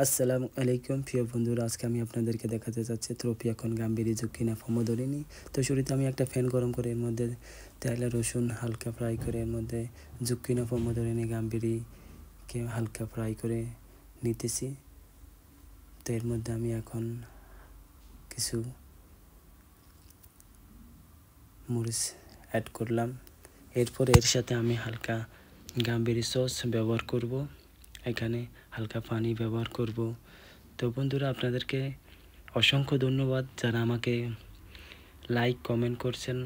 আসসালামু আলাইকুম প্রিয় বন্ধুরা, আজকে আমি আপনাদেরকে দেখাতে চাচ্ছি ট্রপিয়াকন গাম্ভীরি জুকিনা ফমোদরিনি। তো শুরুতে আমি একটা ফ্যান গরম করে এর মধ্যে তেল রসুন হালকা ফ্রাই করে এর মধ্যে জুকিনা ফমোদরিনি গাম্ভীরিকে হালকা ফ্রাই করে নিতেছি। তো এর মধ্যে আমি এখন কিছু মরিচ অ্যাড করলাম। এরপর এর সাথে আমি হালকা গাম্ভীরি সস ব্যবহার করব, এখানে হালকা পানি ব্যবহার করব। তো বন্ধুরা, আপনাদেরকে অসংখ্য ধন্যবাদ যারা আমাকে লাইক কমেন্ট করছেন,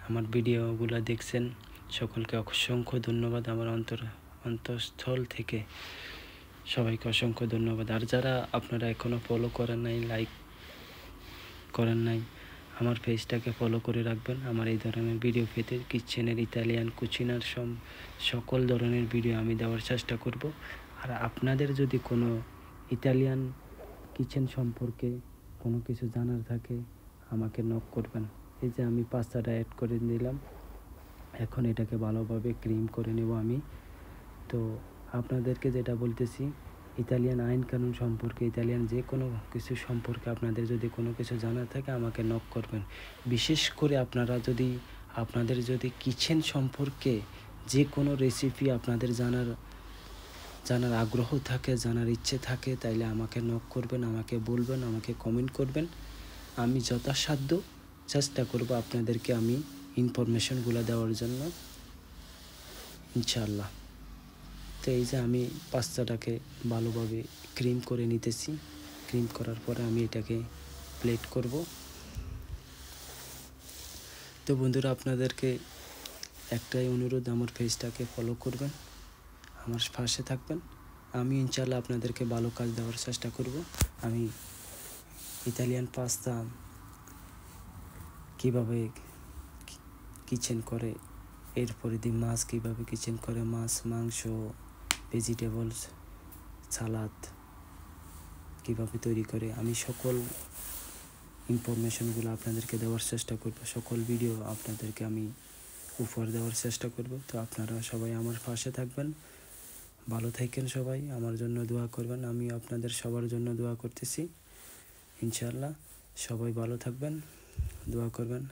আমার ভিডিওগুলো দেখছেন। সকলকে অসংখ্য ধন্যবাদ, আমার অন্তঃস্থল থেকে সবাইকে অসংখ্য ধন্যবাদ। আর যারা আপনারা এখনও ফলো করেন নাই, লাইক করেন নাই, আমার পেজটাকে ফলো করে রাখবেন। আমার এই ধরনের ভিডিও পেতে কিচেনের ইতালিয়ান কুচিনার সকল ধরনের ভিডিও আমি দেওয়ার চেষ্টা করব। আর আপনাদের যদি কোনো ইতালিয়ান কিচেন সম্পর্কে কোনো কিছু জানার থাকে আমাকে নক করবেন। এই যে আমি পাস্তাটা অ্যাড করে দিলাম, এখন এটাকে ভালোভাবে ক্রিম করে নেব আমি। তো আপনাদেরকে যেটা বলতেছি, ইতালিয়ান আইন কানুন সম্পর্কে, ইতালিয়ান যে কোনো কিছু সম্পর্কে আপনাদের যদি কোনো কিছু জানার থাকে আমাকে নক করবেন। বিশেষ করে আপনাদের যদি কিচেন সম্পর্কে যে কোনো রেসিপি আপনাদের জানার আগ্রহ থাকে, জানার ইচ্ছে থাকে, তাইলে আমাকে নক করবেন, আমাকে বলবেন, আমাকে কমেন্ট করবেন। আমি যথাসাধ্য চেষ্টা করব আপনাদেরকে আমি ইনফরমেশনগুলো দেওয়ার জন্য, ইনশাআল্লাহ। তো এই যে আমি পাস্তাটাকে ভালোভাবে ক্রিম করে নিতেছি। ক্রিম করার পরে আমি এটাকে প্লেট করব। তো বন্ধুরা, আপনাদেরকে একটাই অনুরোধ, আমার পেজটাকে ফলো করবেন, আমার পাশে থাকবেন। আমি ইনশাআল্লাহ আপনাদেরকে ভালো কাজ দেওয়ার চেষ্টা করব। আমি ইতালিয়ান পাস্তা কীভাবে কিচেন করে, এরপরে মাছ কীভাবে কিচেন করে, মাছ, মাংস, ভেজিটেবলস, সালাদ কীভাবে তৈরি করে, আমি সকল ইনফরমেশনগুলো আপনাদেরকে দেওয়ার চেষ্টা করব। সকল ভিডিও আপনাদেরকে আমি উপহার দেওয়ার চেষ্টা করব। তো আপনারা সবাই আমার পাশে থাকবেন, ভালো থাকেন, সবাই আমার জন্য দোয়া করবেন। আমি আপনাদের সবার জন্য দোয়া করতেছি, ইনশাআল্লাহ। সবাই ভালো থাকবেন, দোয়া করবেন।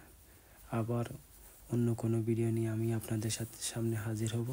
আবার অন্য কোনো ভিডিও নিয়ে আমি আপনাদের সামনে হাজির হব।